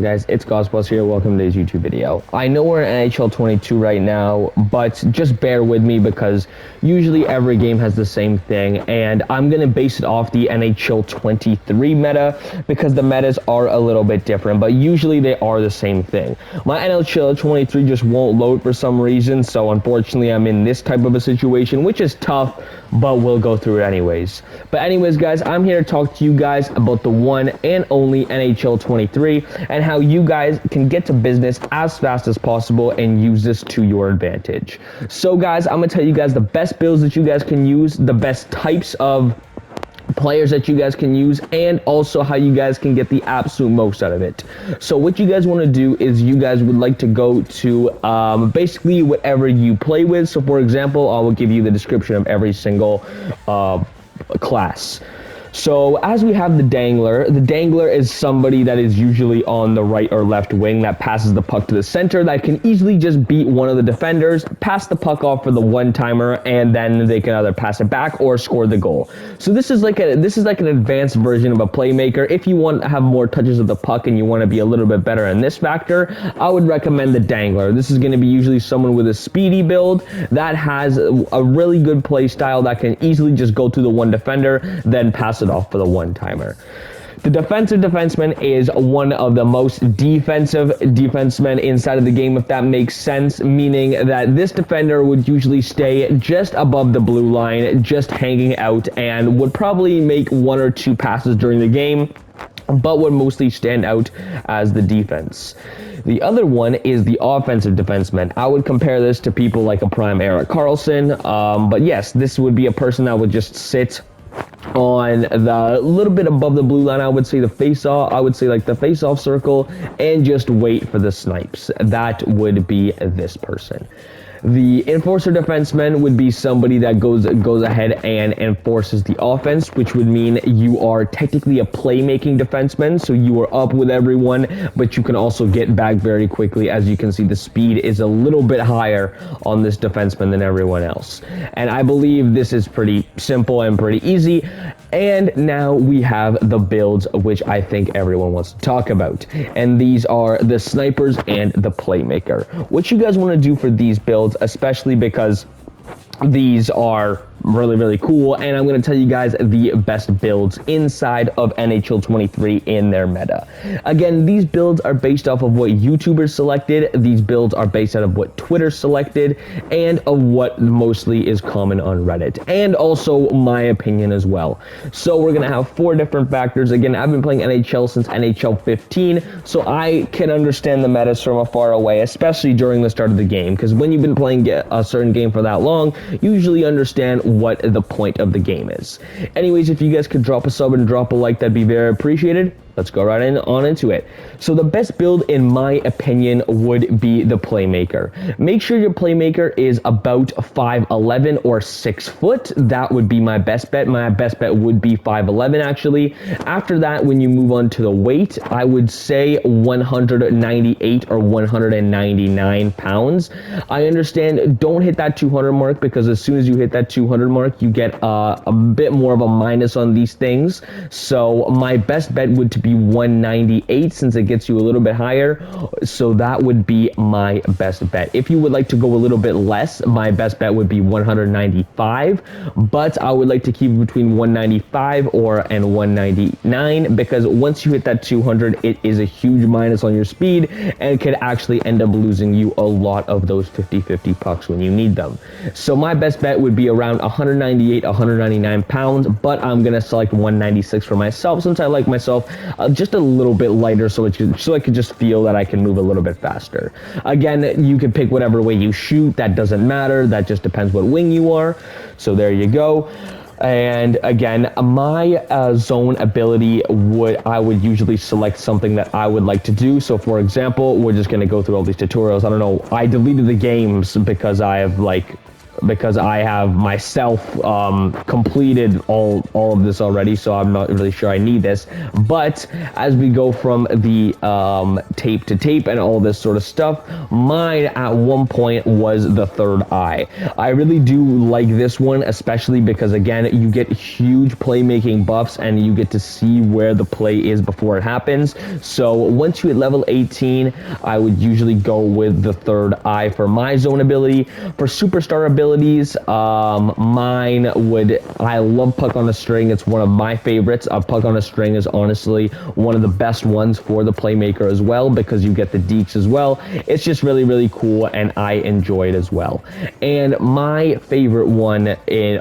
Guys, it's Gosbus here. Welcome to today's YouTube video. I know we're in NHL 22 right now, but just bear with me because usually every game has the same thing, and I'm going to base it off the NHL 23 meta because the metas are a little bit different, but usually they are the same thing. My NHL 23 just won't load for some reason, so unfortunately I'm in this type of a situation, which is tough, but we'll go through it anyways. But anyways, guys, I'm here to talk to you guys about the one and only NHL 23 and how you guys can get to business as fast as possible and use this to your advantage. So guys, I'm gonna tell you guys the best builds that you guys can use, the best types of players that you guys can use, and also how you guys can get the absolute most out of it. So what you guys want to do is you guys would like to go to basically whatever you play with. So for example, I will give you the description of every single class. So as we have the Dangler is somebody that is usually on the right or left wing that passes the puck to the center that can easily just beat one of the defenders, pass the puck off for the one-timer, and then they can either pass it back or score the goal. So this is like an advanced version of a playmaker. If you want to have more touches of the puck and you want to be a little bit better in this factor, I would recommend the Dangler. This is going to be usually someone with a speedy build that has a really good play style that can easily just go through the one defender, then pass it off for the one-timer. The defensive defenseman is one of the most defensive defensemen inside of the game, if that makes sense, meaning that this defender would usually stay just above the blue line, just hanging out, and would probably make one or two passes during the game, but would mostly stand out as the defense. The other one is the offensive defenseman. I would compare this to people like a prime Erik Karlsson, but yes, this would be a person that would just sit on the little bit above the blue line. I would say the face-off, like the face-off circle, and just wait for the snipes. That would be this person. The enforcer defenseman would be somebody that goes ahead and enforces the offense, which would mean you are technically a playmaking defenseman, so you are up with everyone, but you can also get back very quickly. As you can see, the speed is a little bit higher on this defenseman than everyone else. And I believe this is pretty simple and pretty easy. And now we have the builds, which I think everyone wants to talk about. And these are the snipers and the playmaker. What you guys want to do for these builds, especially because these are really cool, and I'm going to tell you guys the best builds inside of NHL 23 in their meta. Again, these builds are based off of what YouTubers selected. These builds are based out of what Twitter selected and of what mostly is common on Reddit, and also my opinion as well. So we're going to have 4 different factors. Again, I've been playing NHL since NHL 15, so I can understand the metas from afar away, especially during the start of the game, because when you've been playing a certain game for that long, you usually understand what the point of the game is. Anyways, if you guys could drop a sub and drop a like, that'd be very appreciated. Let's go right on into it. So the best build, in my opinion, would be the playmaker. Make sure your playmaker is about 5'11" or 6 foot. That would be my best bet. My best bet would be 5'11", actually. After that, when you move on to the weight, I would say 198 or 199 pounds. I understand, don't hit that 200 mark, because as soon as you hit that 200 mark, you get a bit more of a minus on these things. So my best bet would be 198, since it gets you a little bit higher. So that would be my best bet. If you would like to go a little bit less, my best bet would be 195, but I would like to keep it between 195 and 199, because once you hit that 200, it is a huge minus on your speed and could actually end up losing you a lot of those 50-50 pucks when you need them. So my best bet would be around 198, 199 pounds, but I'm gonna select 196 for myself, since I like myself just a little bit lighter, so I could just feel that I can move a little bit faster. Again, you can pick whatever way you shoot. That doesn't matter. That just depends what wing you are. So there you go. And again, my zone ability I would usually select something that I would like to do. So for example, we're just going to go through all these tutorials. I don't know. I deleted the games because I have because I have myself completed all of this already, so I'm not really sure I need this. But as we go from the tape to tape and all this sort of stuff, mine at one point was the third eye. I really do like this one, especially because, again, you get huge playmaking buffs and you get to see where the play is before it happens. So once you hit level 18, I would usually go with the third eye for my zone ability. For superstar abilities, I love Puck on a String. It's one of my favorites. Puck on a String is honestly one of the best ones for the playmaker as well, because you get the deeks as well. It's just really, really cool, and I enjoy it as well. And my favorite one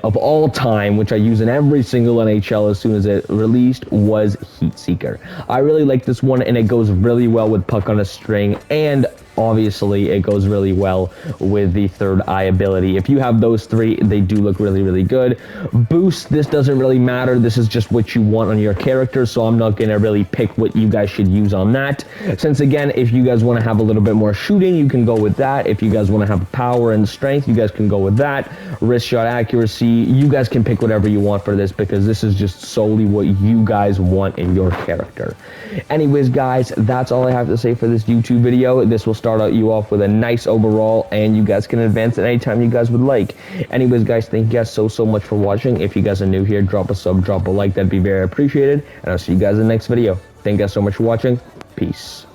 of all time, which I use in every single NHL as soon as it released, was Heat Seeker. I really like this one, and it goes really well with Puck on a String, and obviously it goes really well with the third eye ability. If you have those three, they do look really, really good. Boost, this doesn't really matter. This is just what you want on your character, so I'm not gonna really pick what you guys should use on that. Since, again, if you guys want to have a little bit more shooting, you can go with that. If you guys want to have power and strength, you guys can go with that. Wrist shot accuracy, you guys can pick whatever you want for this, because this is just solely what you guys want in your character. Anyways, guys, that's all I have to say for this YouTube video. This will start out you off with a nice overall, and you guys can advance at any time you guys would like. Anyways, guys, thank you guys so much for watching. If you guys are new here, drop a sub, drop a like, that'd be very appreciated, and I'll see you guys in the next video. Thank you guys so much for watching. Peace.